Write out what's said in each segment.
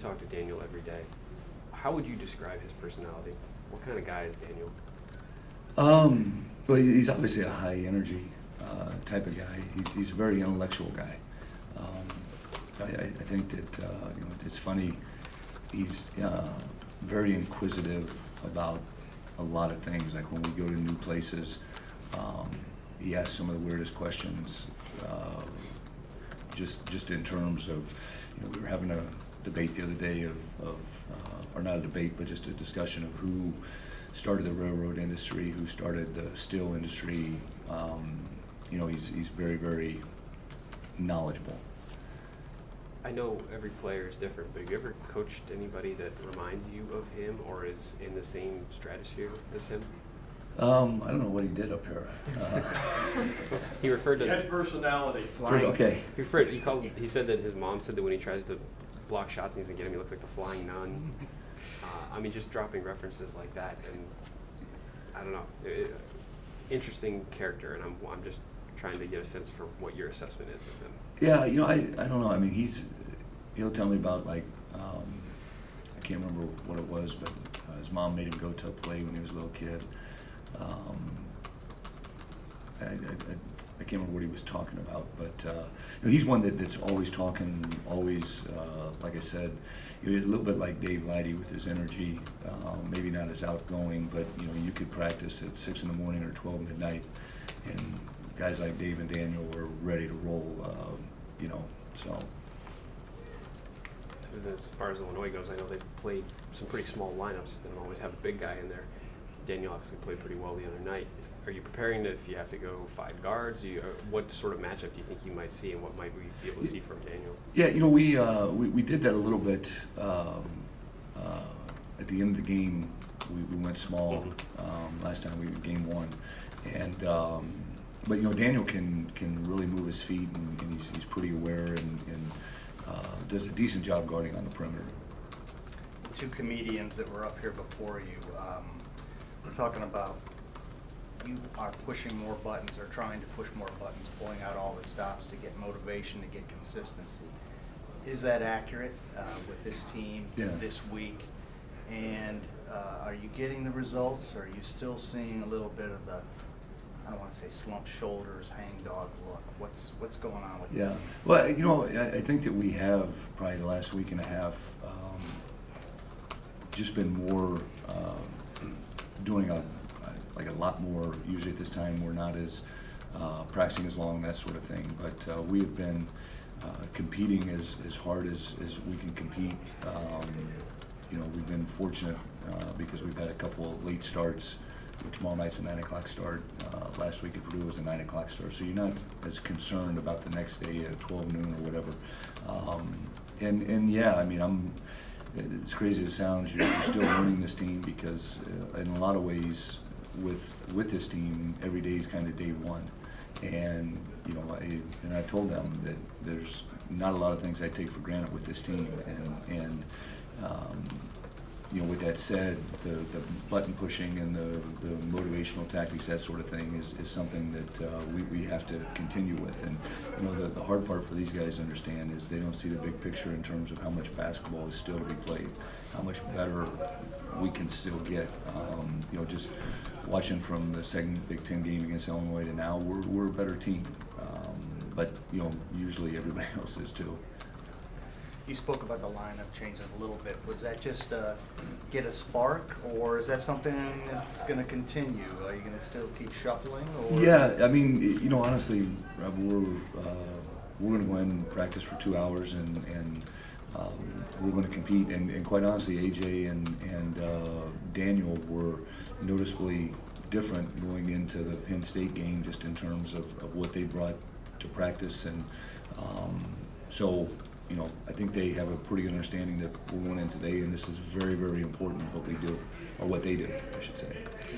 talk to Daniel every day. How would you describe his personality? What kind of guy is Daniel? Well, he's obviously a high energy type of guy. He's a very intellectual guy. I think that it's funny. He's very inquisitive about a lot of things. Like when we go to new places, he asks some of the weirdest questions. Just in terms of, we were having a debate the other day or not a debate, but just a discussion of who started the railroad industry, who started the steel industry. He's very, very knowledgeable. I know every player is different, but have you ever coached anybody that reminds you of him or is in the same stratosphere as him? I don't know what he did up here. He referred to... He had personality. Okay. He said that his mom said that when he tries to block shots and he's gonna get him, he looks like the flying nun. Just dropping references like that, and I don't know, interesting character, and I'm just trying to get a sense for what your assessment is of him. Yeah, I don't know. I mean, he'll tell me about, like, I can't remember what it was, but his mom made him go to a play when he was a little kid. I can't remember what he was talking about, but he's one that's always talking, always, like I said, a little bit like Dave Lighty with his energy, maybe not as outgoing, but you could practice at 6 in the morning or 12 midnight, and guys like Dave and Daniel were ready to roll, so. As far as Illinois goes, I know they've played some pretty small lineups. They don't always have a big guy in there. Daniel obviously played pretty well the other night. Are you preparing if you have to go 5 guards? What sort of matchup do you think you might see, and what might we be able to see from Daniel? Yeah, we did that a little bit at the end of the game. We went small last time we were game 1, and but Daniel can really move his feet, and he's pretty aware and does a decent job guarding on the perimeter. The 2 comedians that were up here before you, we're talking about you are pushing more buttons or trying to push more buttons, pulling out all the stops to get motivation, to get consistency. Is that accurate with this team this week? And are you getting the results, or are you still seeing a little bit of the, I don't want to say slumped shoulders, hangdog look? What's going on with this team? Well, I think that we have probably the last week and a half just been more doing a lot more. Usually at this time we're not as practicing as long, that sort of thing, but we have been competing as hard as we can compete. We've been fortunate because we've had a couple of late starts. Tomorrow night's a 9 o'clock start. Last week at Purdue was a 9 o'clock start, so you're not as concerned about the next day at 12 noon or whatever. It's crazy as it sounds, you're still learning this team because in a lot of ways with this team, every day is kind of day one. And I told them that there's not a lot of things I take for granted with this team. And with that said, the button pushing and the motivational tactics, that sort of thing, is something that we have to continue with. And the hard part for these guys to understand is they don't see the big picture in terms of how much basketball is still to be played, how much better we can still get. Just watching from the second Big Ten game against Illinois to now, we're a better team. But usually everybody else is too. You spoke about the lineup changes a little bit. Was that just get a spark, or is that something that's going to continue? Are you going to still keep shuffling? Or? Yeah, I mean, honestly, Rob, we're going to go in and practice for 2 hours, and we're going to compete. And quite honestly, AJ and Daniel were noticeably different going into the Penn State game, just in terms of what they brought to practice, and so. I think they have a pretty good understanding that we're going in today, and this is very, very important what we do, or what they do, I should say.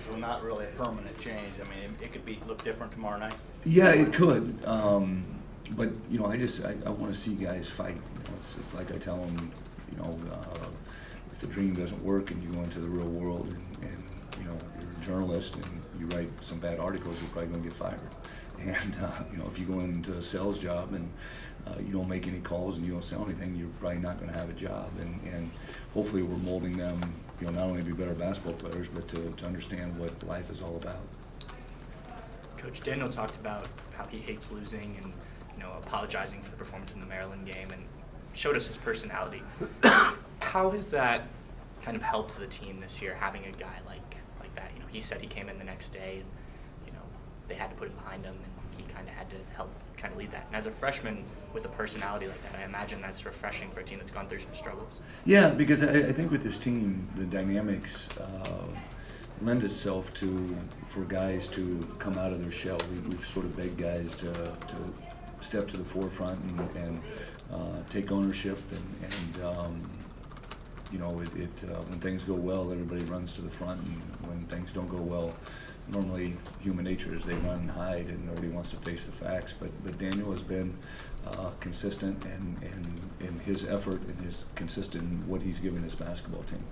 So not really a permanent change. I mean, it could look different tomorrow night. Yeah, it could. But I want to see guys fight. It's like I tell them, if the dream doesn't work and you go into the real world, and you're a journalist and you write some bad articles, you're probably going to get fired. And if you go into a sales job and you don't make any calls and you don't sell anything, you're probably not going to have a job. And hopefully we're molding them, not only to be better basketball players, but to understand what life is all about. Coach Daniel talked about how he hates losing and apologizing for the performance in the Maryland game, and showed us his personality. How has that kind of helped the team this year, having a guy like that? He said he came in the next day, and they had to put it behind him, and he kind of had to help kind of lead that. And as a freshman with a personality like that, I imagine that's refreshing for a team that's gone through some struggles. Yeah, because I think with this team, the dynamics lend itself for guys to come out of their shell. We've sort of begged guys to step to the forefront and take ownership, and when things go well, everybody runs to the front, and when things don't go well, normally human nature is they run and hide, and nobody wants to face the facts. But Daniel has been consistent in his effort, and is consistent in what he's given his basketball team.